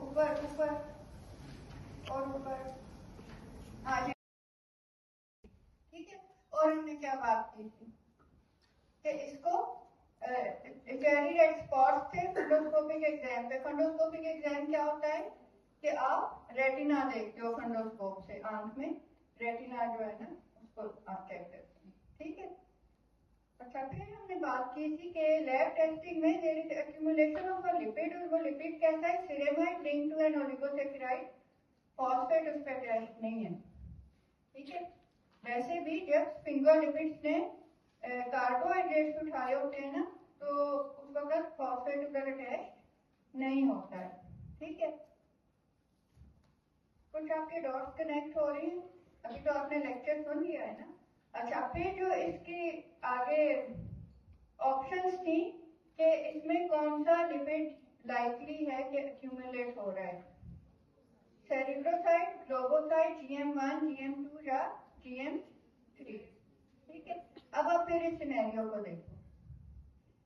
ऊपर ऊपर और ऊपर, आगे, ठीक है। और हमने क्या बात की थी कि इसको वेरी रेड स्पॉट्स थे फंडोस्कोपिक एग्जाम पे। फंडोस्कोपिक एग्जाम क्या होता है कि आप रेटिना देखते हो फंडोस्कोप से, आंख में रेटिना जो है ना उसको आप चेक करते हैं, ठीक है। अच्छा, फिर हमने बात की थी कि लैब टेस्टिंग में there is accumulation of a lipid, और वो लिपिड कैसा है, ceramide linked to an oligosaccharide, phosphate उस पर अटैच नहीं है, ठीक है। वैसे भी जब स्फिंगोलिपिड्स ने कार्बोहाइड्रेट्स उठाए होते हैं ना, तो उस वक्त फॉस्फेट उधर अटैच नहीं होता है, ठीक है। कुछ आपके डॉट्स कनेक्ट हो रही हैं, अभी तो आपने लेक्चर सुन लिया है ना। अच्छा, फिर जो इसकी आगे ऑप्शंस थी कि इसमें कौन सा लिपिड लाइकली है कि एक्यूमुलेट हो रहा है, सेरिब्रोसाइट, ग्लोबोसाइट, GM1, GM2 या GM3, ठीक है। अब आप फिर इस सिनेरियो को देखो।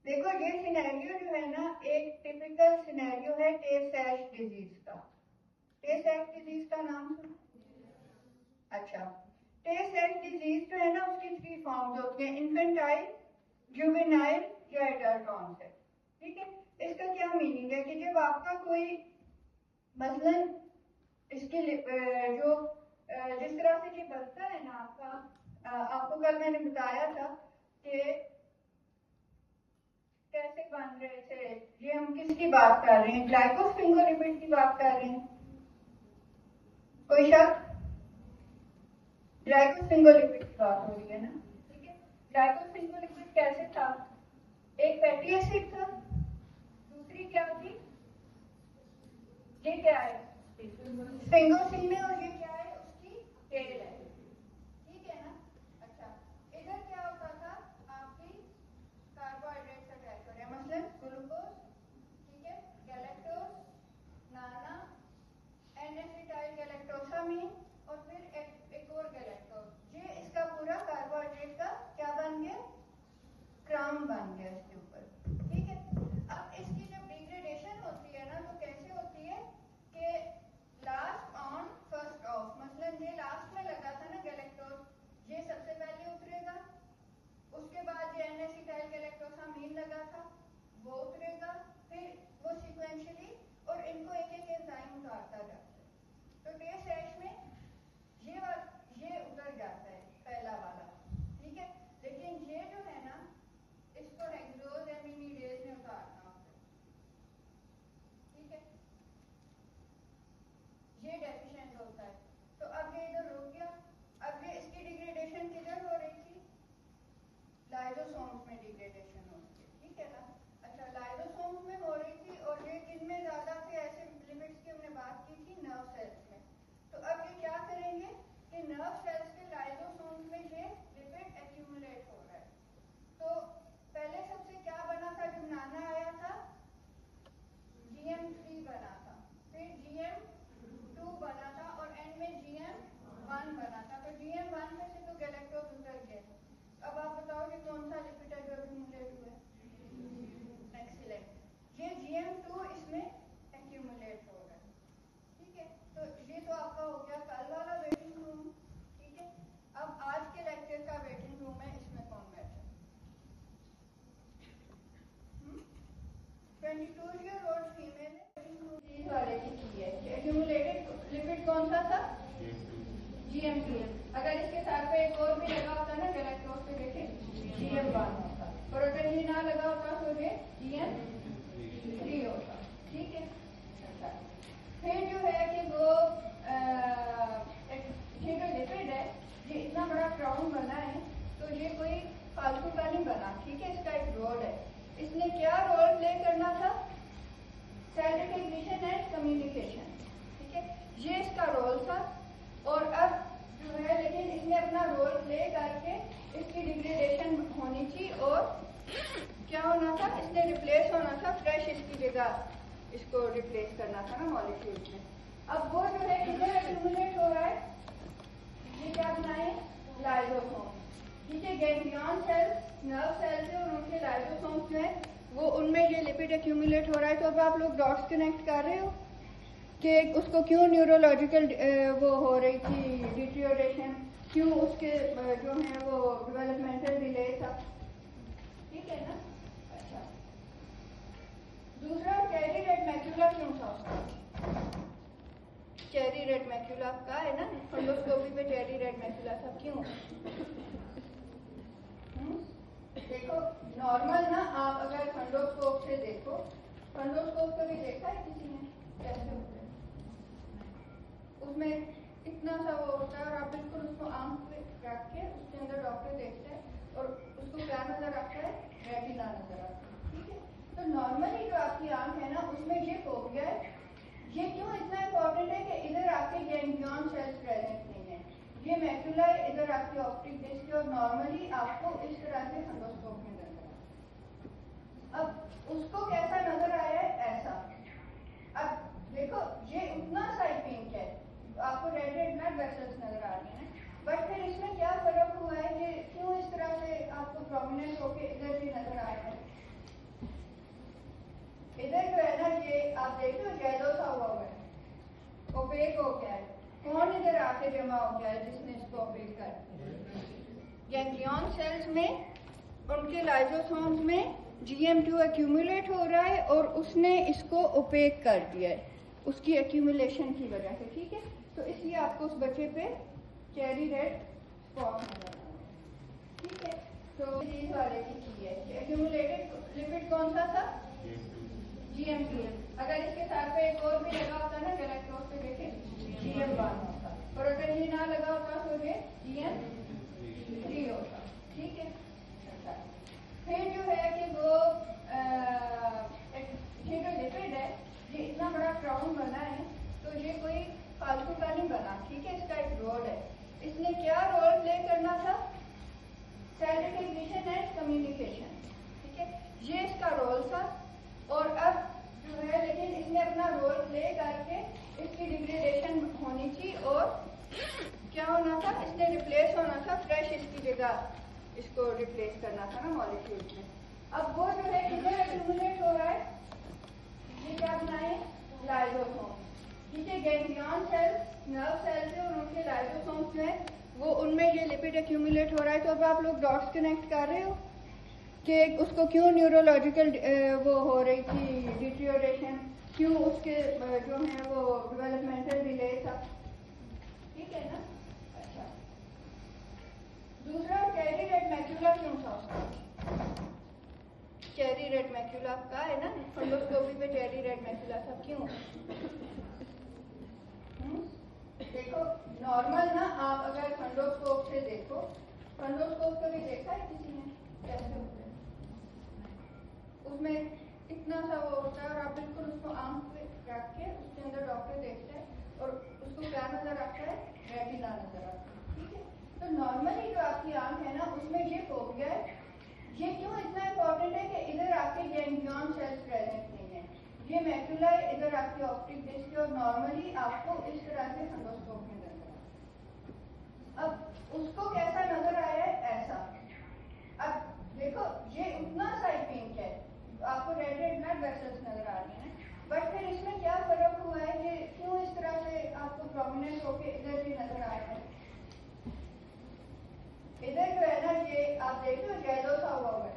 देखो ये सिनेरियो जो है ना, एक टिपिकल सिनेरियो है टे-सैश डिजीज का। टे-सैश डिजीज का नाम सुना? अच्छा, टे-सैश डिजीज जो है ना, उसकी 3 फॉर्म्स होती हैं, इन्फेंटाइल, जुवेनाइल या एडल्ट ऑनसेट, ठीक है। इसका क्या मीनिंग है कि जब आपका कोई मसलन इसकी जो जिस तरह से ये बनता है ना आपका, आपको कल मैंने बताया था कि कैसे बन रहे थे, ये हम किसकी बात कर रहे हैं, ग्लाइकोस्फिंगोलिपिड की बात कर रहे हैं, कोई शक? ग्लाइकोस्फिंगोलिपिड की बात हो रही है ना, ठीक है। ग्लाइकोस्फिंगोलिपिड कैसे था, एक फैटी एसिड था, दूसरी क्या थी, ये क्या है स्फिंगोसिन, और ये क्या है उसकी टेल है, ठीक है ना। अच्छा, इधर क्या होता था, आपकी कार्बोहाइड्रेट अटैच हो रहे हैं, मसलन ग्लूकोज, ठीक है, गैलेक्टोज, नाना, N-एसिटाइल गैलेक्टोसामीन, और फिर एक और गैलेक्टोज। ये इसका पूरा कार्बोहाइड्रेट का क्या बन गया, क्राउन बन गया इसके ऊपर, ठीक है। अब इसकी जब डिग्रेडेशन होती है ना, तो कैसे होती है कि लास्ट ऑन फर्स्ट ऑफ, मसलन ये लास्ट में लगा था ना गैलेक्टोज, ये सबसे पहले उतरेगा, उसके बाद ये N-एसिटाइल गैलेक्टोसामीन लगा था, वो उतरेगा, फिर वो सीक्वेंशियली, और इनको एक एक एंजाइम उतारता जाता है। तो टे-सैश में ये उतर जाता है पहला वाला, ठीक है। लेकिन ये जो है ना, इसको हेक्सोज एमिनिडेज ने उतारना होता है, ठीक है, ये डेफिशिएंट होता है। तो अब ये इधर रुक गया। अब ये इसकी डिग्रेडेशन किधर हो रही थी, लाइसोसोम्स में डिग्रेडेशन हो रही है, ठीक है ना। अच्छा, लाइसोसोम्स में हो रही थी, और ये किनमें ज्यादा थे, ऐसे लिपिड्स की हमने बात की थी नर्व सेल्स में। तो अब ये क्या करेंगे कि नर्व सेल्स के लाइसोसोम्स में ये लिपिड एक्यूमुलेट हो रहा है। तो पहले सबसे क्या बना था, जब नाना आया था GM3 बना था, फिर GM2 बना था, और एंड में GM1 बना था। तो GM1 में से तो गैलेक्टोज उतर गए। अब आप बताओ कि कौन सा लिपिड है जो एक्यूमुलेट हुआ है, एक्सीलेंट, ये GM2 इसमें एक्यूमुलेट हो रहा है, ठीक है। तो ये तो आपका हो गया कल वाला वेटिंग रूम, ठीक है। अब आज के लेक्चर का वेटिंग रूम है, इसमें कौन बैठा, 22-year-old फीमेल वेटिंग वाले की है। एक्यूमुलेटेड लिपिड कौन सा था, GM2। अगर इसके साथ पे एक और भी लगा होता ना गैलेक्टोज के बेटे, GM1 होता, और अगर ये ना लगा होता तो ये GM3 होता, ठीक है। फिर जो है कि वो ये जो लिपिड है, ये इतना बड़ा क्राउन बना है, तो ये कोई फालतू का नहीं बना, ठीक है। इसका एक रोल है, इसने क्या रोल प्ले करना था, सेल रिकग्निशन एंड कम्युनिकेशन, ठीक है, ये इसका रोल था। और अब जो है, लेकिन इसने अपना रोल प्ले करके इसकी डिग्रेडेशन होनी थी, और क्या होना था, इसने रिप्लेस होना था, फ्रेश इसकी जगह इसको रिप्लेस करना था ना मॉलिक्यूल में। अब वो जो है किधर एक्यूमुलेट हो रहा है, ये क्या बनाए, लाइसोसोम, ठीक है। गैंग्लियन सेल्स, नर्व सेल्स है, और उनके लाइसोसोम्स जो है वो, उनमें ये लिपिड एक्यूमुलेट हो रहा है। तो अब आप लोग डॉट्स कनेक्ट कर रहे हो कि उसको क्यों न्यूरोलॉजिकल वो हो रही थी डिटीरियोरेशन, क्यों उसके जो है वो डेवलपमेंटल डिले था, ठीक है ना। अच्छा, दूसरा चेरी रेड मैक्यूला क्यों था उसका? चेरी रेड मैक्यूला का है ना, फंडोस्कोपी पे चेरी रेड मैक्यूला था, क्यों? देखो नॉर्मल ना, आप अगर फंडोस्कोप से देखो, फंडोस्कोप कभी देखा है किसी ने कैसे होता है? उसमें इतना सा वो होता है और आप बिल्कुल उसको आंख पे रख के उसके अंदर डॉक्टर देखता है और उसको क्या नजर आता है? रेटिना नजर आता है, ठीक है। तो नॉर्मली जो आपकी आंख है ना, उसमें ये फोबिया है। ये क्यों इतना इम्पोर्टेंट है कि इधर आपके गैंग्लियन सेल्स प्रेजेंट नहीं है, ये मैक्यूला है, इधर आपकी ऑप्टिक डिस्क है और नॉर्मली आपको इस तरह से फंडोस्कोप में नजर आता है। अब उसको कैसा नजर आया है? ऐसा। अब देखो ये उतना सा ही पिंक है, आपको रेड रेड ब्लड वेसल्स नजर आ रही हैं, बट फिर इसमें क्या फर्क हुआ है? ये क्यों इस तरह से आपको प्रोमिनेंट होके इधर भी नजर आ रहा है? इधर जो है ना, ये आप देख लो जैदो सा हुआ है, ओपेक हो गया है। कौन इधर आके जमा हो गया है जिसने इसको ओपेक कर? गैंग्लियन सेल्स में उनके लाइसोसोम्स में GM2 एक्यूमुलेट हो रहा है और उसने इसको ओपेक कर दिया है उसकी एक्यूमुलेशन की वजह से, ठीक है। तो इसलिए आपको उस बच्चे पे चेरी रेड स्पॉट नजर आ रहा है, ठीक है। तो इस वाले की है एक्यूमुलेटेड लिपिड कौन सा था? GM2। अगर इसके साथ पे एक और भी लगा होता ना गैलेक्टोज पे, देखें GM1 होता, और अगर ये ना लगा होता तो ये GM3 होता, ठीक है। अच्छा, फिर जो है कि वो ये जो लिपिड है, ये इतना बड़ा क्राउन बना है, तो ये कोई फालतू का नहीं बना, ठीक है। इसका एक रोल है, इसने क्या रोल प्ले करना था? सेल रिकग्निशन एंड कम्युनिकेशन, ठीक है, ये इसका रोल था। और अब जो है लेकिन इसने अपना रोल प्ले करके इसकी डिग्रेडेशन होनी थी और क्या होना था? इसने रिप्लेस होना था, फ्रेश इसकी जगह इसको रिप्लेस करना था ना मॉलिक्यूल में। अब वो जो है किधर एक्यूमुलेट हो रहा है? ये क्या बनाए? लाइसोसोम, ठीक है। गैंग्लियन सेल्स नर्व सेल्स है और उनके लाइसोसोम्स जो है वो उनमें ये लिपिड एक्यूमुलेट हो रहा है। तो अब आप लोग डॉट्स कनेक्ट कर रहे हो कि उसको क्यों न्यूरोलॉजिकल वो हो रही थी डिटीरियोरेशन, क्यों उसके जो है वो डेवलपमेंटल डिले था, ठीक है ना। अच्छा, दूसरा चेरी रेड मैक्यूला क्यों था उसका? चेरी रेड मैक्यूला का है ना, फंडोस्कोपी पे चेरी रेड मैक्यूला था, क्यों? देखो नॉर्मल ना, आप अगर फंडोस्कोप से देखो, फंडोस्कोप कभी देखा है किसी ने कैसे होता है? उसमें इतना सा वो होता है और आप बिल्कुल उसको आंख पे रख के उसके अंदर डॉक्टर देखता है और उसको क्या नजर आता है? रेटिना नजर आता है, ठीक है। तो नॉर्मली जो आपकी आंख है ना, उसमें ये फोबिया है। ये क्यों इतना इम्पोर्टेंट है कि इधर आपके गैंग्लियन सेल्स प्रेजेंट नहीं है, ये मैक्यूला है, इधर आपकी ऑप्टिक डिस्क और नॉर्मली आपको इस तरह से फंडोस्कोप में नजर आता है। अब उसको कैसा नजर आया है? ऐसा। अब देखो ये उतना सा ही पिंक है, आपको रेड रेड ब्लड वेसल्स नजर आ रही हैं, बट फिर इसमें क्या फर्क हुआ है? ये क्यों इस तरह से आपको प्रोमिनेंट होके इधर भी नजर आ रहा है? इधर जो है ना, ये आप देख लो जैदो सा हुआ है,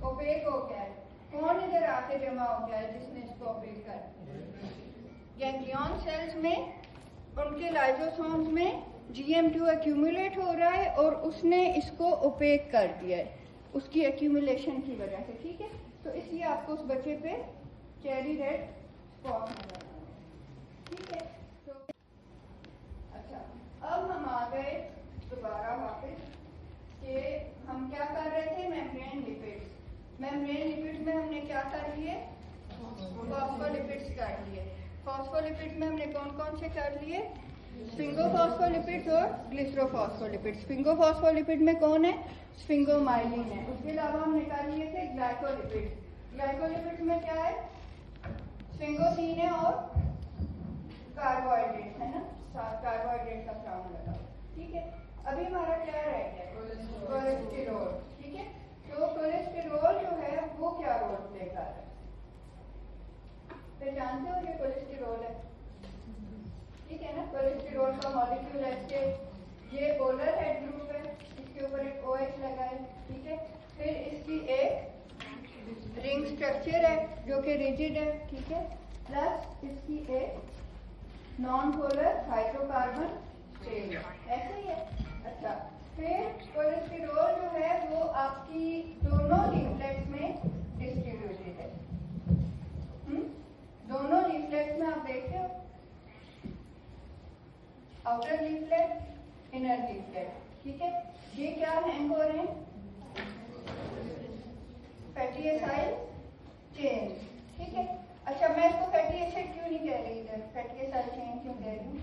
ओपेक हो गया है। कौन इधर आके जमा हो गया है जिसने इसको ओपेक कर? गैंग्लियन सेल्स में उनके लाइसोसोम्स में GM2 एक्यूमुलेट हो रहा है और उसने इसको ओपेक कर दिया है उसकी एक्यूमुलेशन की वजह से, ठीक है। तो इसलिए आपको उस बच्चे पे चेरी रेड स्पॉट नजर आ रहा है, ठीक है। तो अच्छा, अब हम आ गए दोबारा वापस कि हम क्या कर रहे थे? Membrane lipids. मेम्ब्रेन लिपिड्स में हमने क्या कर लिए? फॉस्फोलिपिड्स कर लिए। फॉस्फोलिपिड्स में हमने कौन कौन से कर लिए? स्फिंगोफॉस्फोलिपिड्स और ग्लिसरोफॉस्फोलिपिड्स। स्फिंगोफॉस्फोलिपिड में कौन है? स्फिंगोमाइलिन है। उसके अलावा हमने कर लिए थे ग्लाइकोलिपिड्स। ग्लाइकोलिपिड्स में क्या है? स्फिंगोसीन है और कार्बोहाइड्रेट है ना, कार्बोहाइड्रेट का क्राउन लगा, ठीक है। अभी हमारा क्या रह गया? कोलेस्टेरॉल, ठीक है। तो कोलेस्टेरॉल जो है वो क्या रोल प्ले कर रहा है? पहचानते हो ये कोलेस्टेरॉल है? ठीक है ना। कोलेस्टेरॉल का मॉलिक्यूल ऐसे, ये पोलर हेड ग्रुप है, इसके ऊपर एक OH लगा है, ठीक है। फिर इसकी एक रिंग स्ट्रक्चर है जो कि रिजिड है, ठीक है, प्लस इसकी एक नॉन पोलर हाइड्रोकार्बन चेन, ऐसे ही है। अच्छा, फिर कोलेस्टेरॉल जो है वो आपकी दोनों लीफलेट्स में डिस्ट्रीब्यूटेड है। दोनों लीफलेट्स में आप देखते हो, आउटर लीफलेट, इनर लीफलेट, ठीक है। ये क्या हैंग हो रहे हैं? फैटी एसाइल चेन, ठीक है। अच्छा, मैं इसको फैटी एसिड क्यों नहीं कह रही इधर, फैटी एसाइल चेन क्यों कह रही हूँ?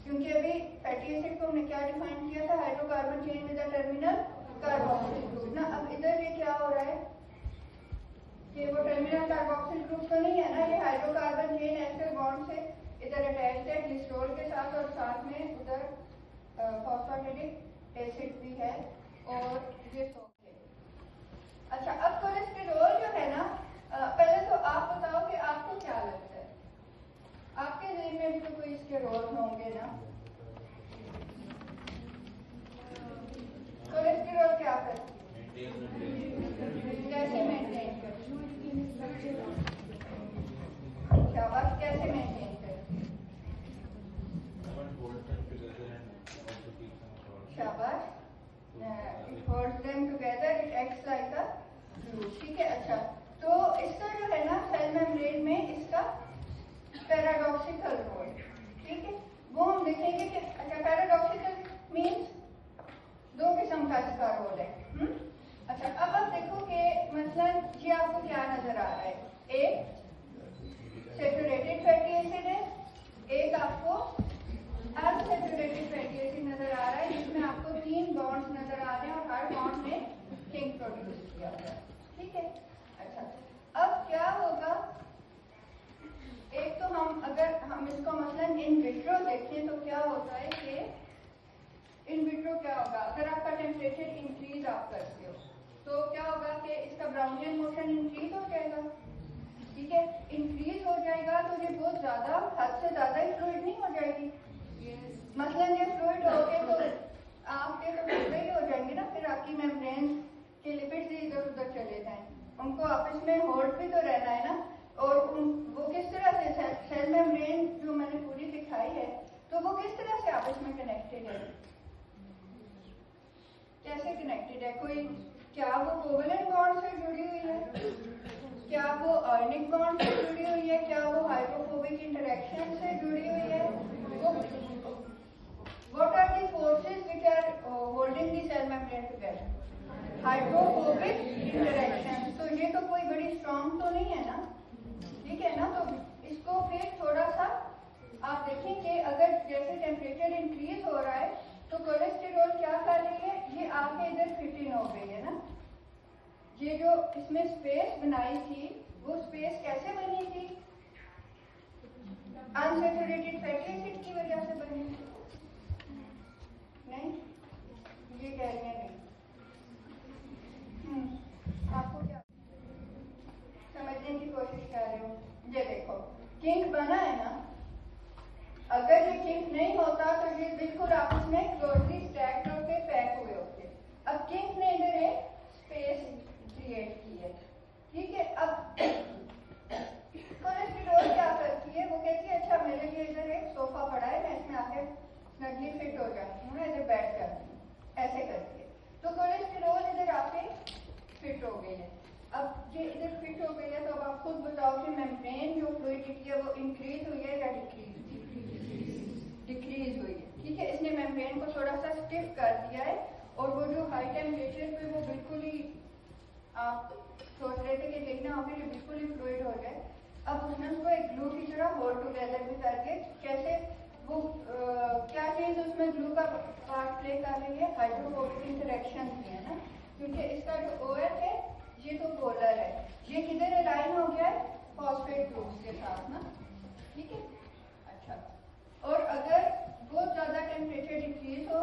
क्योंकि अभी फैटी एसिड को हमने क्या डिफाइन किया था? Hydrocarbon chain with the terminal carboxyl group ना। अब इधर ये क्या हो रहा है कि वो टर्मिनल कार्बोक्सिल ग्रुप तो नहीं है ना, ये हाइड्रोकार्बन चेन एस्टर बॉन्ड से इधर अटैच्ड है ग्लिसरॉल के साथ, और साथ में उधर फॉस्फेटिक एसिड भी है, और ये सोप है। अच्छा, अब कोलेस्टेरॉल जो है ना, पहले तो आप बताओ कि आपको क्या लगता है, आपके ज़हन में भी तो कोई इसके रोल होंगे ना। कोलेस्टेरॉल क्या करती है, कैसे मेंटेन करती है? शाबाश, कैसे मेंटेन करती है? शाबाश, it holds them together, it acts like a glue, ठीक है। अच्छा, तो इसका जो है ना सेल मेम्ब्रेन में इसका पैराडॉक्सिकल रोल, ठीक है, वो हम देखेंगे कि अच्छा पैराडॉक्सिकल मीन्स दो किस्म का इसका रोल है। अच्छा, अब आप देखो कि मसलन ये आपको क्या नजर आ रहा है, एक सैचुरेटेड फैटी एसिड है, एक आपको अनसैचुरेटेड फैटी एसिड नजर आ रहा है, जिसमें आपको 3 बॉन्ड्स नजर आ रहे हैं और हर बॉन्ड में किंग प्रोड्यूस किया हुआ है, ठीक है। अच्छा, अब क्या होगा, एक तो अगर हम इसको मसलन इन विट्रो देखें तो क्या होता है कि इन विट्रो क्या होगा, अगर आपका टेम्परेचर इंक्रीज आप करते हो तो क्या होगा कि इसका ब्राउनियन मोशन इंक्रीज हो जाएगा, ठीक है। इंक्रीज हो जाएगा तो ये बहुत ज्यादा, हद से ज्यादा ही फ्लूइड नहीं हो जाएगी। मसलन ये फ्लूइड हो गए तो आपके तो टुकड़े ही हो जाएंगे ना, फिर आपकी मेम्ब्रेन के लिपिड्स इधर उधर चले जाएं, उनको आपस में होल्ड भी तो रहना है ना। और वो किस तरह से सेल मेम्ब्रेन जो मैंने पूरी दिखाई है, तो वो किस तरह से आपस में कनेक्टेड है, कैसे कनेक्टेड है? कोई क्या वो कोवेलेंट बॉन्ड से जुड़ी हुई है, क्या वो आयनिक बॉन्ड से जुड़ी हुई है, क्या वो हाइड्रोफोबिक इंटरेक्शन से जुड़ी हुई है? What are the forces which are holding the cell membrane together? Hydrophobic interaction. तो ये तो कोई बड़ी स्ट्रॉन्ग तो नहीं है ना, ठीक है ना। तो इसको फिर थोड़ा सा आप देखें कि अगर जैसे टेम्परेचर इंक्रीज हो रहा है तो कोलेस्टेरॉल क्या कर रही है, ये आके इधर फिट इन हो गई है ना। ये जो इसमें स्पेस बनाई थी, वो स्पेस कैसे बनी थी? अनसैचुरेटेड फैटी एसिड की वजह से बनी थी। नहीं, ये कह रही है नहीं। आपको क्या समझने की कोशिश कर रहे हो? ये देखो, किंक बना है ना, अगर ये किंक नहीं होता तो ये बिल्कुल आपस में क्लोजली स्टैक्ड होके पैक हुए होते। अब किंक ने इधर एक स्पेस क्रिएट की है, ठीक है। अब कोलेस्टेरॉल क्या करती है, वो कहती है अच्छा मेरे लिए इधर एक सोफा पड़ा है, मैं इसमें आके स्नगली फिट हो जाती हूँ, इधर बैठ जाती हूँ, ऐसे करती है। तो कोलेस्टेरॉल इधर आके फिट हो गई है। अब ये इधर फिट हो गई है, तो अब आप खुद बताओ कि मेम्ब्रेन जो फ्लूइडिटी है वो इंक्रीज हुई है या डिक्रीज हुई है, ठीक है। इसने मेम्ब्रेन को थोड़ा सा स्टिफ कर दिया है, और वो जो हाई टेम्परेचर पे वो बिल्कुल ही आप सोच रहे थे कि देखना होगा ये बिल्कुल ही फ्लूइड हो जाए, अब उसने उसको एक ग्लू की तरह होल्ड टुगेदर भी करके, कैसे वो क्या चीज उसमें ग्लू का पार्ट प्ले कर रही है, हाइड्रोफोबिक इंटरेक्शन भी है ना, क्योंकि इसका जो OH है ये तो पोलर है, ये किधर अलाइन हो गया है फॉस्फेट ग्रुप्स के साथ ना, ठीक है। अच्छा, और अगर बहुत ज्यादा टेम्परेचर डिक्रीज हो,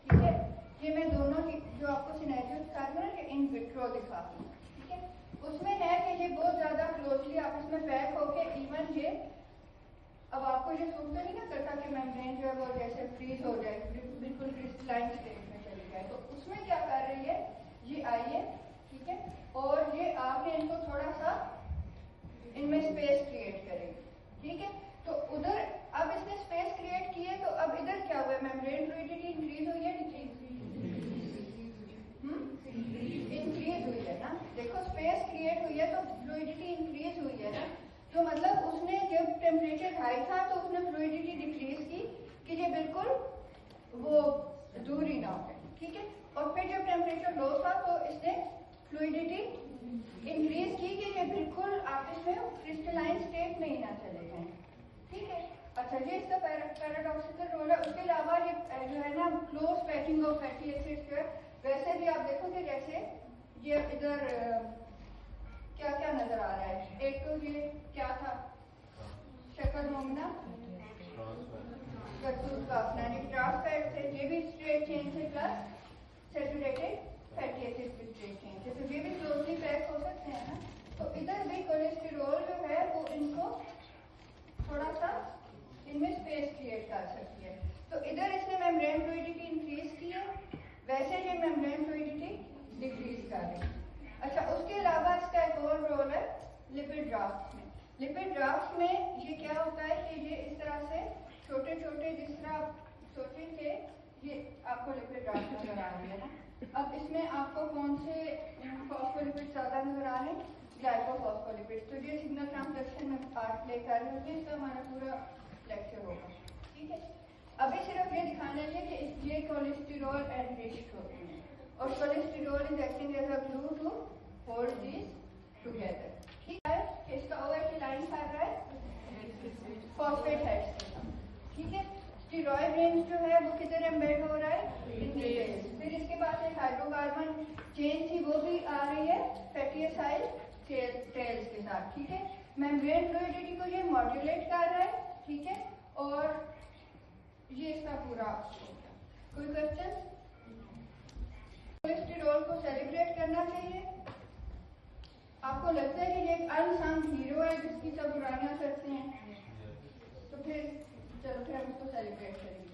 ठीक है, ये मैं दोनों की जो आपको सिनेरियो दिखा रही हूँ ना, कि इन विट्रो दिखाती हूँ, ठीक है, उसमें है कि ये बहुत ज्यादा क्लोजली आपस में पैक होके इवन ये, अब आपको ये अज्यूम तो नहीं ना करता कि मेम्ब्रेन जो है वो जैसे फ्रीज हो जाए, बिल्कुल क्रिस्टलाइन स्टेट में चली जाए। तो उसमें क्या कर रही है, ये आई है, ठीक है, और ये आके इनको थोड़ा सा इनमें स्पेस क्रिएट करेगी, ठीक है। तो उधर अब इसने स्पेस क्रिएट की है, तो अब इधर क्या हुआ है, मेम्ब्रेन फ्लूइडिटी इंक्रीज हुई है, इंक्रीज हुई है ना। देखो स्पेस क्रिएट हुई है तो फ्लूइडिटी इंक्रीज हुई है ना। तो मतलब उसने जब टेम्परेचर हाई था तो उसने फ्लूइडिटी डिक्रीज की कि ये बिल्कुल वो दूर ही ना हो, ठीक है। और फिर जब टेम्परेचर लो था तो इसने फ्लूइडिटी इंक्रीज की कि ये बिल्कुल आपस में क्रिस्टलाइन स्टेट में ही ना चले जाएं, ठीक है। अच्छा, ये इसका पैराडॉक्सिकल रोल है। उसके अलावा ये जो है ना close packing of fatty acids जो है, वैसे भी आप देखोगे जैसे ये इधर क्या क्या नजर आ रहा है। एक तो ये क्या था, शक्कर मोमिना का अपना ट्रांस फैट से, ये भी स्ट्रेट चेन से प्लस सैचुरेटेड फैटी एसिड भी स्ट्रेट चेन से, तो ये भी क्लोजली पैक हो सकते हैं ना। तो इधर भी कोलेस्टेरॉल जो है वो इनको थोड़ा सा इनमें स्पेस क्रिएट कर सकती है। तो इधर इसने मेम्ब्रेन फ्लूइडिटी इंक्रीज की है, वैसे ये मेम्ब्रेन फ्लूइडिटी डिक्रीज कर रही है। अच्छा, उसके अलावा इसका एक और रोल है लिपिड ड्राफ्ट में। लिपिड ड्राफ्ट में ये क्या होता है कि ये इस तरह से छोटे छोटे, जिस तरह आप सोचेंगे, ये आपको लिपिड ड्राफ्ट नजर आ रही है ना। अब इसमें आपको कौन से फॉस्फोलिपिड ज्यादा नजर आ रहे हैं, ग्लाइकोफॉस्फोलिपिड। तो ये सिग्नल ट्रांसडक्शन में पार्ट प्ले कर रहे होते हैं, इसका हमारा पूरा लेक्चर होगा, ठीक है। अभी सिर्फ ये दिखाना है कि ये कोलेस्टेरॉल एनरिच्ड होते हैं और cholesterol is acting as a glue to hold this together, ठीक है। इसका ओवर लाइन कर रहा है फॉस्फेट हेड्स के साथ, ठीक है। स्टेरॉयड रिंग्स जो है वो किधर एम्बेड हो रहा है, इन टेल्स। फिर इसके बाद एक हाइड्रोकार्बन चेन थी, वो भी आ रही है फैटी एसिड टेल्स के साथ, ठीक है। मेम्ब्रेन फ्लूइडिटी को ये मॉड्यूलेट कर रहा है, ठीक है। और ये इसका पूरा कोई क्वेश्चन। कोलेस्टेरॉल को सेलिब्रेट करना चाहिए। आपको लगता है कि ये एक अनसंग हीरो है जिसकी सब बुराइयां करते हैं, तो फिर चलो फिर हम उसको सेलिब्रेट करेंगे।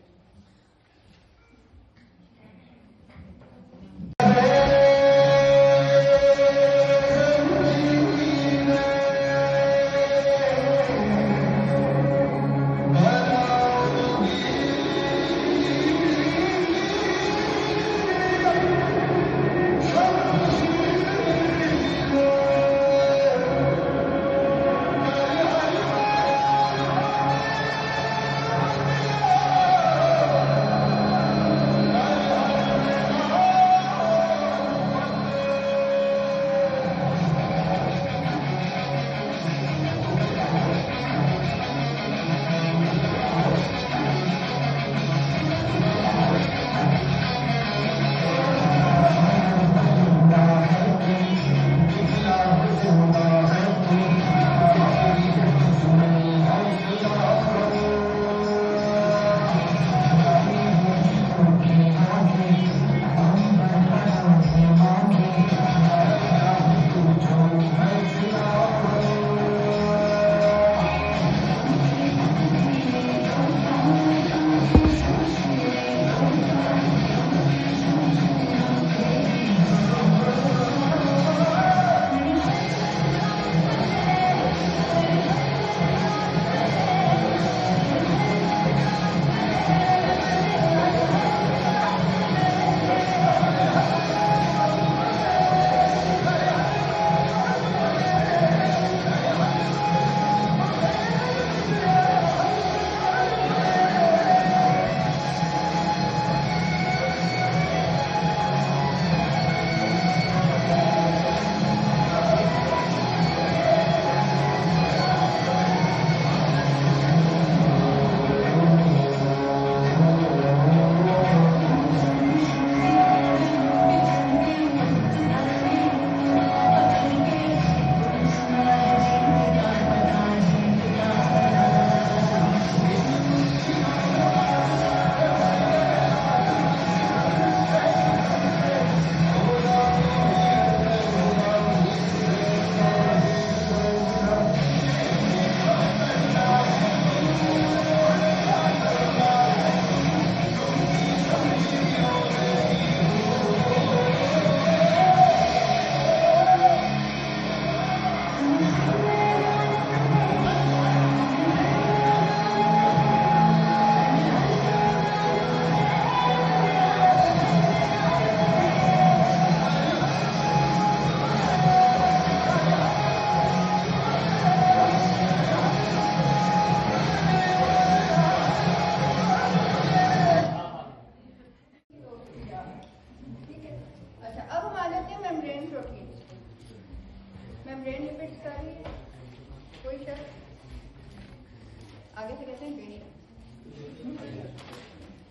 आगे से कहते हैं वेनी।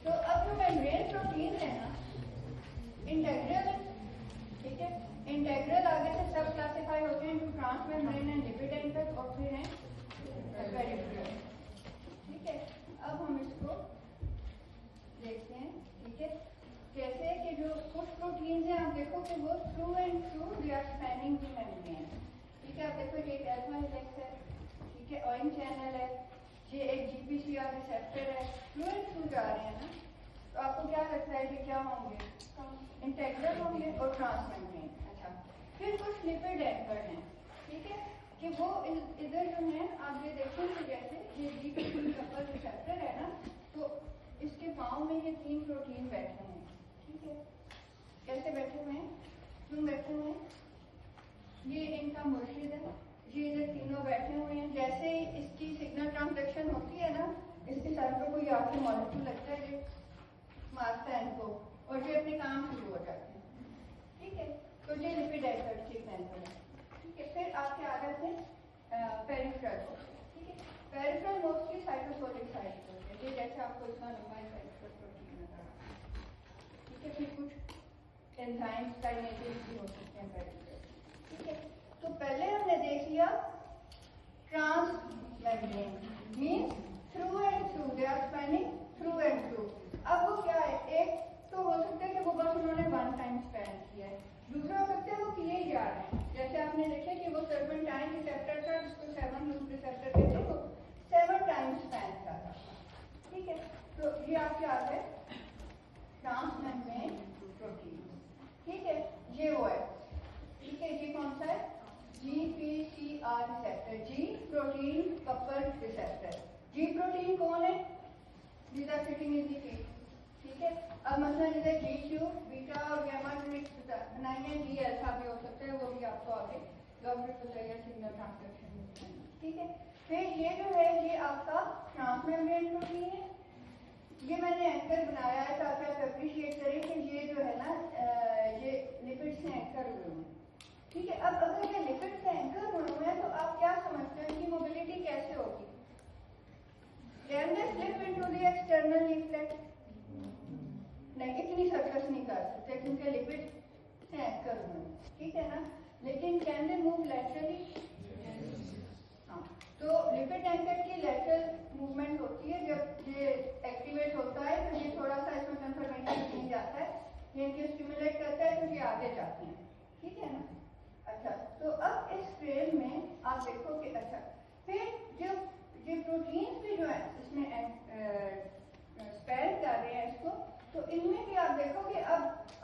तो अब जो मेम्ब्रेन प्रोटीन है ना, इंटेग्रल, ठीक है, इंटेग्रल आगे से सब क्लासिफाई होते हैं into transmembrane and lipid anchor और फिर हैं पेरिफेरल। ठीक है, अब हम इसको देखते हैं। ठीक है, जैसे कि जो कुछ प्रोटीन्स हैं आप देखो कि वो through and through they are spanning the membrane. ठीक है, आप देखो ये एक अल्फा हेलिक्स है, ठीक है, आयन चैनल है, ये एक जीपीसीआर रिसेप्टर है, थ्रू एंड थ्रू जा रहे हैं ना। तो आपको क्या लगता है कि क्या होंगे? इंटेग्रल होंगे और ट्रांसमेम्ब्रेन। अच्छा, फिर कुछ लिपिड एंकर हैं, ठीक है, कि वो इधर जो है आप ये देखेंगे जैसे ये जीपीसी कपल रिसेप्टर है ना, तो इसके पाँव में ये 3 प्रोटीन बैठे हैं। ठीक है, कैसे बैठे हुए हैं, क्यों बैठे हुए हैं? ये इनका मुर्शिद है, ये इधर तीनों बैठे हुए हैं। जैसे ही इसकी सिग्नल ट्रांसडक्शन होती है ना, इसके सर पर कोई आके मॉलिक्यूल लगता है, ये मारता है इनको और ये अपने काम शुरू हो जाते हैं। ठीक है, तो ये लिपिड एंकर ठीक है। ठीक है, फिर आपके आ जाते हैं पेरिफेरल। ठीक है, पेरिफेरल मोस्टली साइटोसोलिक साइट होते हैं, ये जैसे आपको इसका लंबाई पेरिफेरल प्रोटीन नजर आता है। ठीक है, फिर कुछ एंजाइम्स काइनेटिक्स भी हो सकते हैं पेरिफेरल। ठीक है, तो पहले हमने देख लिया transmembrane means through and through, they are spanning through and through. अब वो क्या है, एक तो हो सकता है कि वो बस उन्होंने 1 टाइम स्पैन किया है, दूसरा हो सकता है वो किए ही जा रहे हैं। जैसे आपने देखे कि वो सर्पेंटाइन रिसेप्टर था जिसको 7 लूप रिसेप्टर कहते हैं, वो 7 टाइम स्पैन कर रहा था। ठीक है, तो ये आपके आ गए ट्रांसमेम्ब्रेन प्रोटीन। ठीक है, ये वो है। ठीक है, ये कौन सा है? जीपीसीआर रिसेप्टर, जी प्रोटीन कपल रिसेप्टर। जी प्रोटीन कौन है? These are sitting in the feet। ठीक है, अब मसलन इधर जी क्यूब बीटा और गामा मिक्स बनाइए, जी अल्फा भी हो सकता है, वो भी आपको आगे गवर्नमेंट बताइए सिग्नल ट्रांसडक्शन। ठीक है, फिर ये जो है ये आपका ट्रांसमेम्ब्रेन प्रोटीन है। ये मैंने एंकर बनाया है ताकि आप अप्रिशिएट करें कि ये जो है ना ये लिपिड से एंकर हुए हैं। ठीक है, अब अगर ये लिपिड से एंकर हुए हैं तो आप क्या समझते हैं इनकी मोबिलिटी कैसे होगी? Can they slip into the external leaflet? नहीं, इतनी सर्कस नहीं कर सकते क्योंकि लिपिड से एंकर हुए। ठीक है ना, लेकिन कैन दे मूव लैटरली? हाँ, तो लिपिड एंकर की लैटरल मूवमेंट होती है। जब ये एक्टिवेट होता है तो ये थोड़ा सा इसमें कंफर्मेशन चेंज आता है, ये इनको स्टिमुलेट करता है तो ये आगे जाते हैं। ठीक है ना। अच्छा, तो अब इस फ्रेम में आप देखो कि अच्छा, फिर जब ये प्रोटीन्स भी जो है इसमें स्पेल कर रहे हैं इसको, तो इनमें भी आप देखो कि अब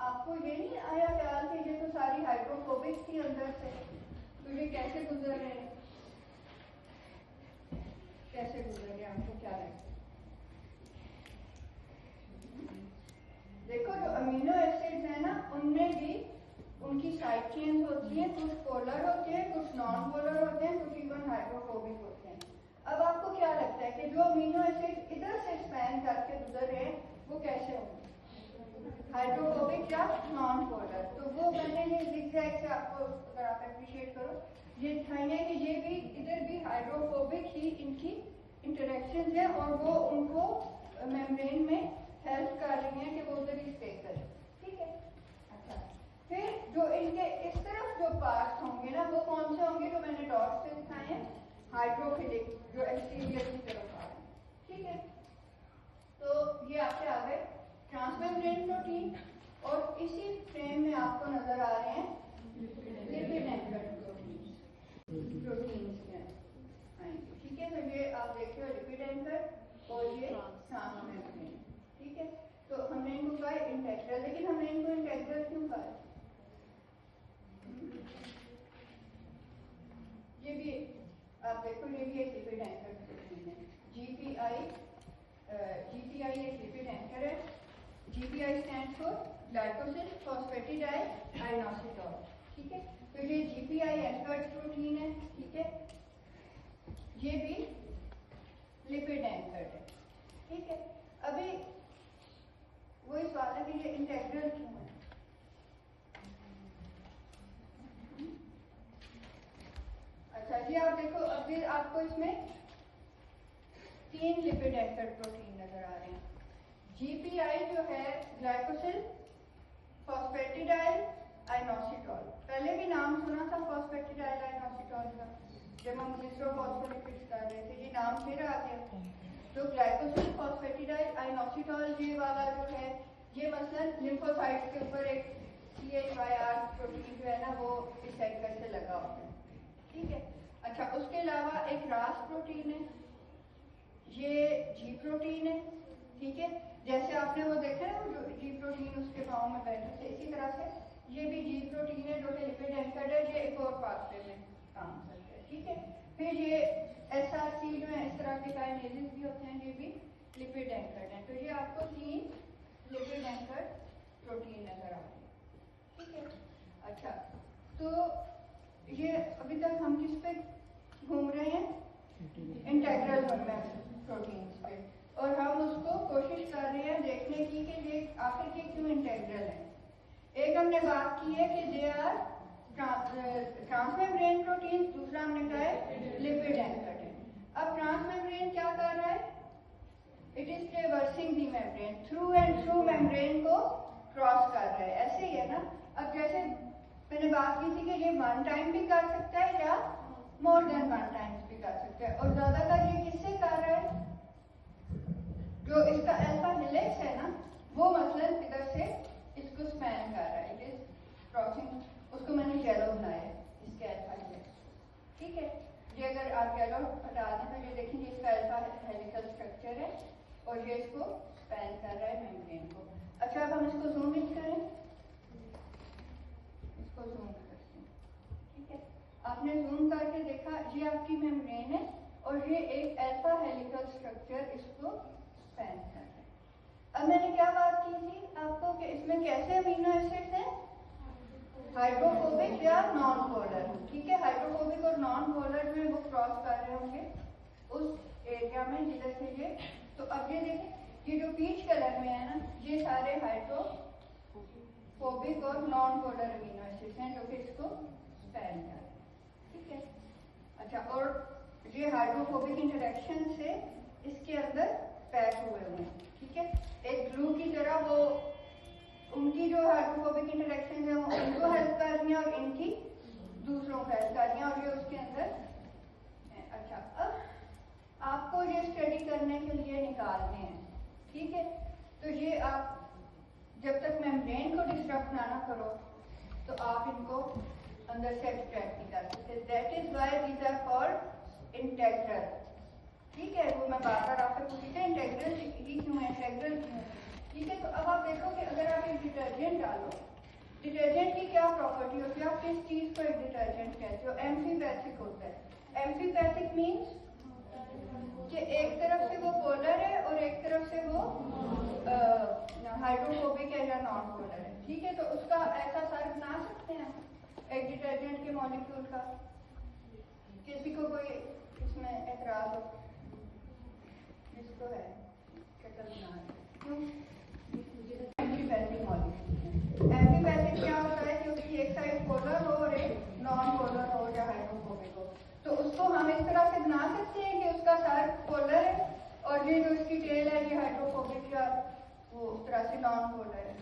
आपको ये नहीं आया ख्याल कि ये तो सारी हाइड्रोफोबिक थी अंदर से, तो ये कैसे गुजर रहे हैं, कैसे गुजर रहे हैं, आपको क्या लगता है? देखो जो अमीनो एसिड्स है ना, उनमें भी उनकी साइड चेन्स होती हैं, कुछ पोलर होते हैं, कुछ नॉन पोलर होते हैं, कुछ इवन हाइड्रोफोबिक होते हैं। अब आपको क्या लगता है कि जो अमीनो एसिड इधर से स्पैन करके गुजर रहे हैं वो कैसे होंगे, हाइड्रोफोबिक या नॉन पोलर? तो वो मैंने ये जिगजैग से आपको, अगर आप अप्रिशिएट करो, ये दिखाइए कि ये भी इधर भी हाइड्रोफोबिक ही इनकी इंटरेक्शंस है और वो उनको मेम्ब्रेन में हेल्प कर रही हैं कि वो उधर ही स्टे करें। ठीक है, अच्छा, फिर जो इनके इस तरफ जो पार्ट्स होंगे ना वो कौन से होंगे? जो मैंने डॉट से दिखाए हैं, हाइड्रोफिलिक, जो एक्सटीरियर की तरफ आ रहे हैं। ठीक है, तो ये आपके आ गए ट्रांसमेम्ब्रेन प्रोटीन, और इसी फ्रेम में आपको नजर आ रहे हैं लिपिड एंकर प्रोटीन्स में आएंगे। ठीक है, तो ये आप देख रहे हो लिपिड एंकर और ये ट्रांसमेम्ब्रेन। ठीक है, तो हमने इनको कहा इंटेग्रल, लेकिन हमने इनको इंटेग्रल क्यों कहा? ये भी आप देखो, ये भी एक लिपिड एंकर प्रोटीन है। जीपीआई एक लिपिड एंकर है। GPI stands for glycosyl phosphatidyl inositol. ठीक है, तो ये जीपीआई एंकर प्रोटीन है। ठीक है, ये भी लिपिड एंकर है। ठीक है, अभी वही सवाल है कि ये इंटेग्रल क्यों है? अच्छा जी, आप देखो अभी आपको इसमें तीन लिपिड एंकर्ड प्रोटीन नजर आ रहे हैं। जीपीआई जो है ग्लाइकोसिल फॉस्फेटिडाइल आइनोसिटॉल, पहले भी नाम सुना था फॉस्फेटिडाइल आइनोसिटॉल का जब हम ग्लिसरोफॉस्फोलिपिड्स कर रहे थे, ये नाम फिर आ गया। तो ग्लाइकोसिल फॉस्फेटिडाइल आइनोसिटॉल ये वाला जो है, ये मसलन लिम्फोसाइट्स के ऊपर एक CHYR प्रोटीन जो है ना वो इस एंकर से लगा होता है, ठीक है। अच्छा, उसके अलावा एक रास प्रोटीन है, ये जी प्रोटीन है, ठीक है। जैसे आपने वो देखा है वो जो जी प्रोटीन उसके पाँव में बैठे थे, इसी तरह से ये भी जी प्रोटीन है जो लिपिड एंकर्ड है, ये एक और पाथवे में काम करता है, ठीक है। फिर ये SRC जो है इस तरह के काइनेजेस भी होते हैं, ये भी लिपिड एंकर्ड है। तो ये आपको तीन लिपिड एंकर्ड प्रोटीन नजर आ रहे हैं, ठीक है। अच्छा, तो ये अभी तक हम किस पे घूम रहे हैं? इंटेग्रल प्रोटीन्स पे, और हम उसको कोशिश कर रहे हैं देखने की कि ये आखिर ये क्यों इंटेग्रल है। एक हमने बात की है कि दे आर ट्रांसमेम्ब्रेन प्रोटीन, दूसरा हमने कहा है लिपिड एंकर्ड है। अब ट्रांसमेम्ब्रेन क्या कर रहा है? It is traversing the membrane, through and through membrane को क्रॉस कर रहा है, ऐसे ही है ना। अब जैसे मैंने बात की थी कि ये वन टाइम भी कर सकता है या मोर देन वन टाइम्स भी कर सकता है, और ज्यादातर ये किससे कर रहा है? जो इसका अल्फा हेलिक्स है ना, वो मसलन इधर से इसको स्पैन कर रहा है, इट इज क्रॉसिंग, उसको मैंने येलो बनाया है इसके अल्फा हेलिक्स, ठीक है। ये अगर आप येलो हटा दें तो ये देखेंगे इसका अल्फा हेलिकल स्ट्रक्चर है और ये इसको स्पैन कर रहा है मेम्ब्रेन को। अच्छा, अब हम इसको जूम इन करें, इसको जूम करते हैं, ठीक है। आपने जूम करके देखा ये आपकी मेम्ब्रेन है और ये एक अल्फा हेलिकल स्ट्रक्चर इसको स्पैन कर रहा है। अब मैंने क्या बात की थी आपको कि इसमें कैसे अमीनो एसिड्स हैं? हाइड्रोफोबिक या नॉन पोलर, ठीक है। हाइड्रोफोबिक और नॉन पोलर में वो क्रॉस कर रहे होंगे उस एरिया में जिधर से ये, तो अब ये देखें ये जो पीच कलर में है ना, ये सारे हाइड्रोफोबिक और नॉन पोलर अमीनो एसिड्स हैं जो कि इसको स्पैन कर रहे हैं, ठीक है। अच्छा, और ये हाइड्रोफोबिक इंटरेक्शन से इसके अंदर पैक हुए हुए हैं, ठीक है। एक ग्लू की तरह वो उनकी जो हाइड्रोफोबिक इंटरेक्शन है वो इनको हेल्प कर रही है और इनकी दूसरों को हेल्प कर रही है, और ये उसके अंदर है। अच्छा, अब आपको ये स्टडी करने के लिए निकालने हैं, ठीक है। तो ये आप जब तक मेम्ब्रेन को डिस्टर्ब ना करो तो आप इनको अंदर से एक्सट्रैक्ट नहीं कर सकते। That is why these are called integral, ठीक है। वो मैं बार बार आपसे पूछी थी इंटेग्रल ही क्यों है, इंटेग्रल क्यों है, ठीक है। तो अब आप देखो कि अगर आप एक डिटर्जेंट डालो, डिटर्जेंट की क्या प्रॉपर्टी होती है? आप किस चीज को एक डिटर्जेंट कहते हो? एम्फीपैथिक होता है। एम्फीपैथिक मीन्स कि एक तरफ से वो पोलर है और एक तरफ से वो हाइड्रोफोबिक है या नॉन पोलर है, ठीक है। तो उसका ऐसा सार बना सकते हैं एक डिटर्जेंट के मॉलिक्यूल का। किसी को कोई इसमें एतराज हो? जिसको है शक्ल बना क्यों? एम्फीपैथिक मॉलिक्यूल, एम्फीपैथिक क्या होता है कि उसकी एक साइड पोलर हो और एक नॉन पोलर हो या हाइड्रोफोबिक हो, तो उसको हम इस तरह से बना सकते हैं कि उसका सर पोलर है और ये जो इसकी टेल है ये हाइड्रोफोबिक या वो उस तरह से नॉन पोलर है।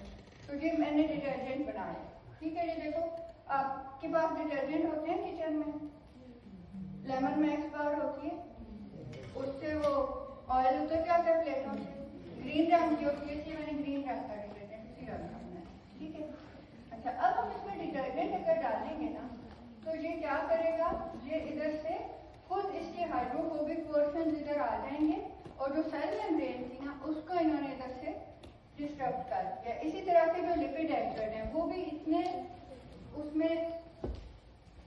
तो ये मैंने डिटर्जेंट बनाया, ठीक है। ये देखो आपके पास डिटर्जेंट होते हैं किचन में, लेमन मैक्स बार होती है, उससे वो ऑयल उतर जाता है प्लेटों से, ग्रीन रंग की होती है, इसलिए मैंने ग्रीन रंग का डिटर्जेंट उसी रंग का बनाया, ठीक है। अच्छा, अब हम इसमें डिटर्जेंट अगर डालेंगे ना तो ये क्या करेगा, ये इधर से खुद इसके हाइड्रोफोबिक पोर्शन इधर आ जाएंगे और जो सेल मेम्ब्रेन थी ना उसको इन्होंने इधर से डिस्टर्ब कर दिया। इसी तरह से जो लिपिड एंकर्ड हैं वो भी इतने उसमें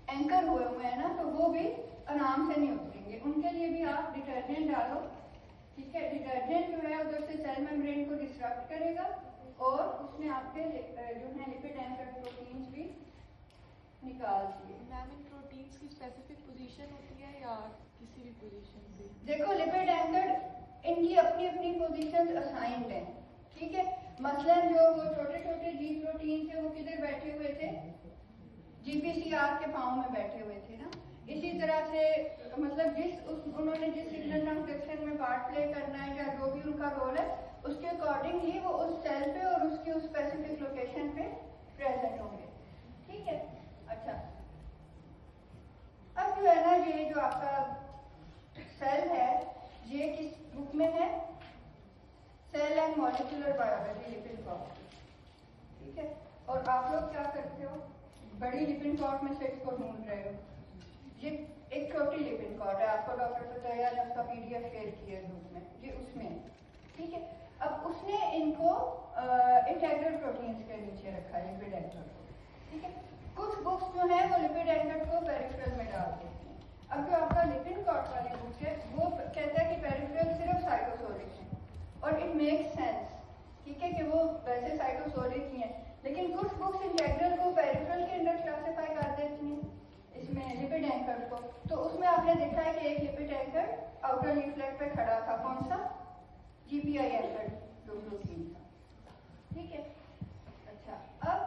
एंकर हुए हैं ना, तो वो भी आराम से नहीं उतरेंगे। उनके लिए भी आप डिटर्जेंट डालो, ठीक है। डिटर्जेंट जो है उधर से सेल मेम्ब्रेन को डिस्टर्ब करेगा और उसने आपके जो है लिपिड एंकर्ड प्रोटीन्स भी निकाल दिए। मैम, इन प्रोटीन्स की स्पेसिफिक पोजीशन होती है या किसी भी पोजीशन से? देखो लिपिड एंकर्ड इनकी अपनी अपनी पोजीशंस असाइंड हैं, ठीक है। मसलन जो वो छोटे छोटे जी प्रोटीन थे वो किधर बैठे हुए थे? GPCR के पाँव में बैठे हुए थे ना। इसी तरह से मतलब उन्होंने जिस सिग्नल ट्रांसडक्शन में पार्ट प्ले करना है या जो भी उनका रोल है उसके अकॉर्डिंगली वो उस सेल पे और उसकी उस स्पेसिफिक लोकेशन पे प्रेजेंट होंगे। ठीक है, अच्छा अब जो है ना ये जो आपका सेल है ये किस बुक में है? Cell and molecular biology lipid Karp. ठीक है, और आप लोग क्या करते हो? बड़ी लिपिड कॉर्प में से इसको ढूंढ रहे हो। ये एक छोटी लिपिड कॉर्प है, आपको डॉक्टर पताया ने उसका PDF शेयर किया ग्रुप में, ये उसमें। ठीक है, अब उसने इनको इंटेग्रल प्रोटीन्स के नीचे रखा है लिपिड एंकर को। ठीक है, कुछ बुक्स जो है वो लिपिड एंकर को पेरिफेरल में डाल देती हैं। अब जो आपका लिपिड कॉर्प वाली बुक है वो कहता है कि पेरिफेरल सिर्फ साइटोसोलिक है और इट मेक्स सेंस। ठीक है, कि वो वैसे साइटोसोलिक ही है, लेकिन कुछ बुक्स इंटेग्रल को पेरिफेरल के अंदर क्लासिफाई कर देती हैं इसमें लिपिड एंकर को। तो उसमें आपने देखा है कि एक लिपिड एंकर आउटर लीफलेट पे खड़ा था, कौन सा? GPI एंकर जो प्रोटीन था। ठीक है, अच्छा अब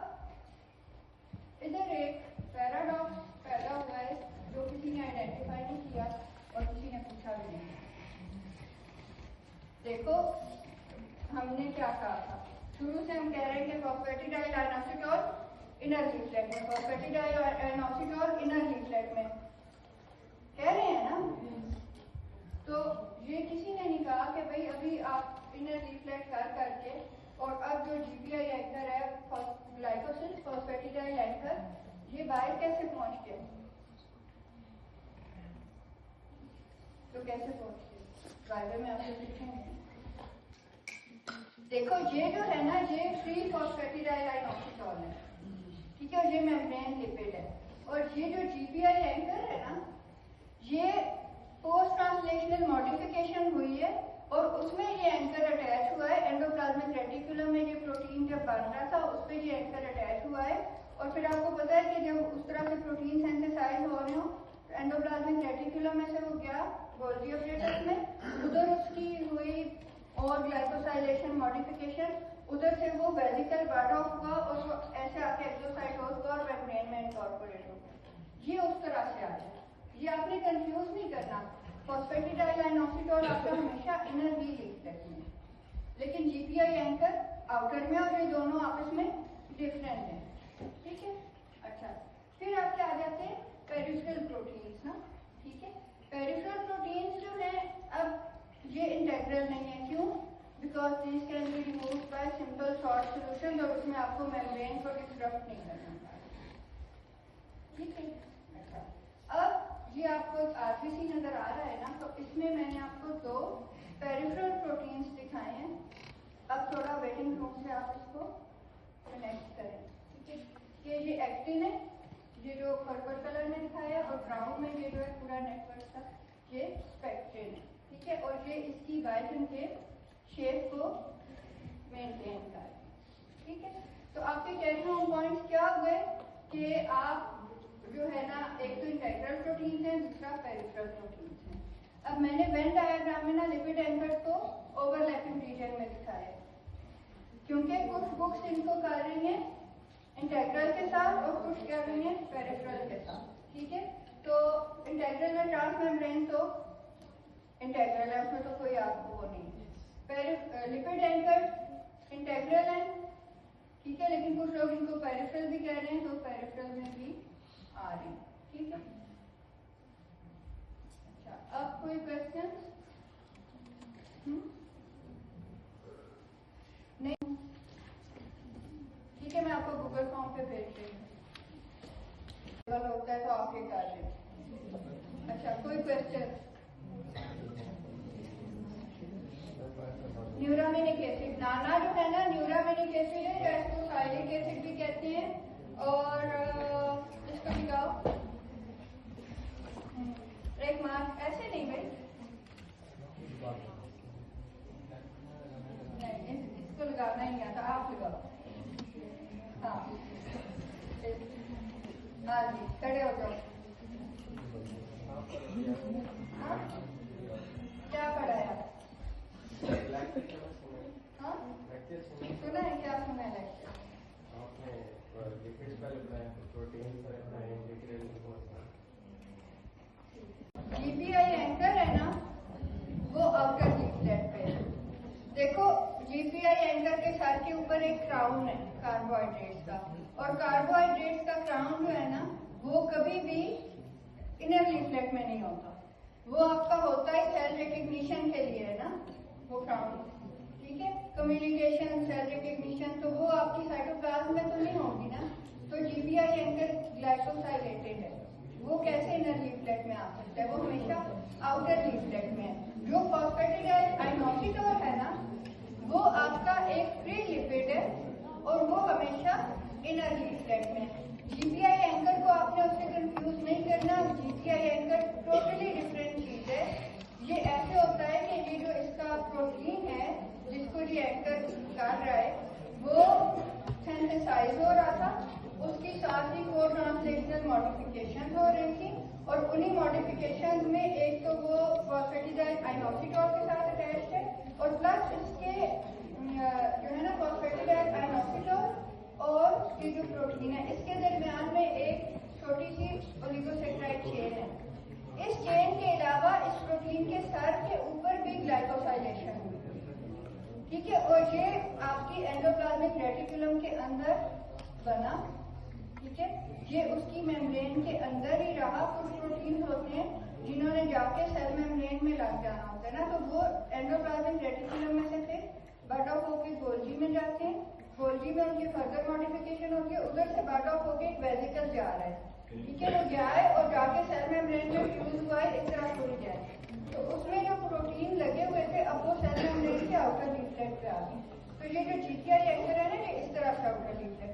इधर एक पैराडॉक्स पैदा हुआ है जो किसी ने आइडेंटिफाई नहीं किया और किसी ने पूछा भी नहीं। देखो हमने क्या कहा था शुरू से, हम कह रहे हैं कि फॉस्फेटिडाइल आइनोसिटोल इनर लीफलेट में, फॉस्फेटिडाइल आइनोसिटोल इनर लीफलेट में कह रहे हैं ना। तो ये किसी ने नहीं कहा कि भाई अभी आप इनर लीफलेट कर करके और अब जो GPI एंकर है ग्लाइकोसिस फॉस्फेटिडाइल एंकर ये बाहर कैसे पहुंच गया? तो कैसे पहुंच गया? ड्राइवर में आपसे पूछेंगे। देखो ये जो है ना ये फ्री फॉस्फेटिडाइल आइनोसिटोल है। ठीक है, ये मेम्ब्रेन लिपिड है और ये जो GPI एंकर है ना ये पोस्ट ट्रांसलेशनल मॉडिफिकेशन हुई है और उसमें ये एंकर अटैच हुआ है। एंडोप्लाज्मिक रेटिकुलम में ये प्रोटीन जब बन रहा था उस पर ये एंकर अटैच हुआ है और फिर आपको पता है कि जब उस तरह से प्रोटीन सिंथेसाइज हो रहे हो तो एंडोप्लाज्मिक रेटिकुलम में से वो गया गोल्गी अपरेटस में, उधर उसकी हुई और ग्लाइकोसाइलेशन मॉडिफिकेशन, उधर से वो वेसिकल बर्ड ऑफ हुआ और वो ऐसे आके एक्सोसाइटोज हुआ और मेम्ब्रेन में इनकॉर्पोरेट हो गया। ये उस तरह से आ जाए, ये आपने कंफ्यूज नहीं करना। फॉस्फेटिडाइल आइनोसिटोल आपका हमेशा इनर वी लीफलेट में, लेकिन GPI एंकर आउटर में और ये दोनों आपस में डिफरेंट है। ठीक है, अच्छा फिर आपके आ जाते हैं पेरिफेरल प्रोटीन्स ना। ठीक है, पेरिफेरल प्रोटीन्स जो है अब ये इंटेग्रल नहीं है, क्यों? Because this can be removed by simple short solution और उसमें आपको मेम्ब्रेन को डिस्टर्ब नहीं करना। ठीक है, अच्छा अब ये आपको RBC नजर आ रहा है ना, तो इसमें मैंने आपको दो पेरिफेरल प्रोटीन्स दिखाए हैं। अब थोड़ा वेटिंग रूम से आप इसको कनेक्ट करें। ठीक है, ये एक्टिन है, ये जो पर्पल कलर में दिखाया है और ब्राउन में ये जो है पूरा नेटवर्क था ये स्पेक्ट्रिन है। ठीक है, और ये इसकी बाइकनकेव शेप को मेंटेन कर। ठीक है, तो आपके टेक होम पॉइंट्स क्या हुए कि आप जो है ना एक तो इंटेग्रल प्रोटीन है, दूसरा पेरिफेरल प्रोटीन है। अब मैंने वेन डायग्राम में ना लिपिड एंकर को ओवरलैपिंग रीजन में दिखाया है क्योंकि कुछ बुक्स इनको कर रही हैं इंटेग्रल के साथ और कुछ कर रही हैं पेरिफेरल के साथ। ठीक है, तो इंटेग्रल में ट्रांसमेम्ब्रेन तो इंटेग्रल है, उसमें तो कोई आपको वो नहीं है। लिपिड एंकर इंटेग्रल है, ठीक है, लेकिन कुछ लोग इनको पेरिफेरल भी कह रहे हैं तो पेरिफेरल में भी आ रही है। ठीक है, अच्छा अब कोई क्वेश्चन? नहीं, ठीक है, मैं आपको गूगल फॉर्म पे भेज रही हूँ, होता है तो आप ये कर लें। अच्छा कोई क्वेश्चन? न्यूरामिनिक एसिड, नाना जो है ना न्यूरामिनिक एसिड है या इसको साइलिक एसिड भी कहते हैं और इसको दिखाओ एक मार्क ऐसे नहीं भाई, नहीं इसको लगाना ही नहीं आता, आप लगाओ। हाँ हाँ जी, खड़े हो जाओ। हाँ क्या पढ़ा है आप? हाँ सुना है, क्या सुना है लेक्चर? GPI एंकर है ना वो आउटर लीफलेट देखो जीपीआई एंकर के सर के ऊपर एक क्राउन है कार्बोहाइड्रेट्स का, और कार्बोहाइड्रेट्स का क्राउन जो है ना वो कभी भी इनर लीफलेट में नहीं होता, वो आपका होता है सेल रिकग्निशन के लिए है ना वो क्राउन, ठीक है, कम्युनिकेशन, सेल रिकग्निशन, तो वो आपकी साइटोप्लाज्म में तो नहीं होगी ना। तो जीपीआई एंकर ग्लाइकोसाइलेटेड है, वो कैसे इनर लीफलेट में आ सकता है, वो हमेशा आउटर लीफलेट में है। जो फॉस्फेटिडाइल है ना वो आपका एक फ्री लिपिड है और वो हमेशा इनर लीफलेट में है। जीपीआई एंकर को आपने उससे कंफ्यूज नहीं करना, जीपीआई एंकर टोटली डिफरेंट चीज है। ये ऐसे होता है कि ये जो इसका प्रोटीन है जिसको ये एंकर कर रहा है वो सिंथेसाइज हो रहा था, उसके साथ ही वो ट्रांसलेशनल मॉडिफिकेशन हो रही थी, और उन्हीं मॉडिफिकेशन में एक तो वो फॉस्फेटिडाइल आइनोसिटोल के साथ अटैच्ड है, और प्लस इसके जो है ना फॉस्फेटिडाइल आइनोसिटोल और ये जो प्रोटीन है इसके दरमियान में एक छोटी सी ओलिगोसेक्राइड चेन है। इस चेन के अलावा इस प्रोटीन के सर के ऊपर भी ग्लाइकोसाइलेशन हुई, ठीक है, और ये आपकी एंडोप्लाज्मिक रेटिकुलम के अंदर बना, ठीक है, ये उसकी मेम्ब्रेन के अंदर ही रहा। कुछ प्रोटीन होते हैं जिन्होंने जाके सेल मेम्ब्रेन में लग जाना होता है ना, तो वो एंडोप्लाज्मिक रेटिकुलम में से फिर बट ऑफ होके गोल्जी में जाते हैं, गोल्जी में उनकी फर्दर मॉडिफिकेशन होती है, उधर से बट ऑफ होके एक वेजिकल जा रहा है, ठीक है, वो जाए और जाके सेल मेम्ब्रेन में फ्यूज हुआ है, इस तरह खुल जाए, तो उसमें जो प्रोटीन लगे हुए थे अब वो सेल मेम्ब्रेन के आउटर लीफलेट पे आ गए। तो ये जो जीपीआई एंकर है ना ये इस तरह से आउटर लीफलेट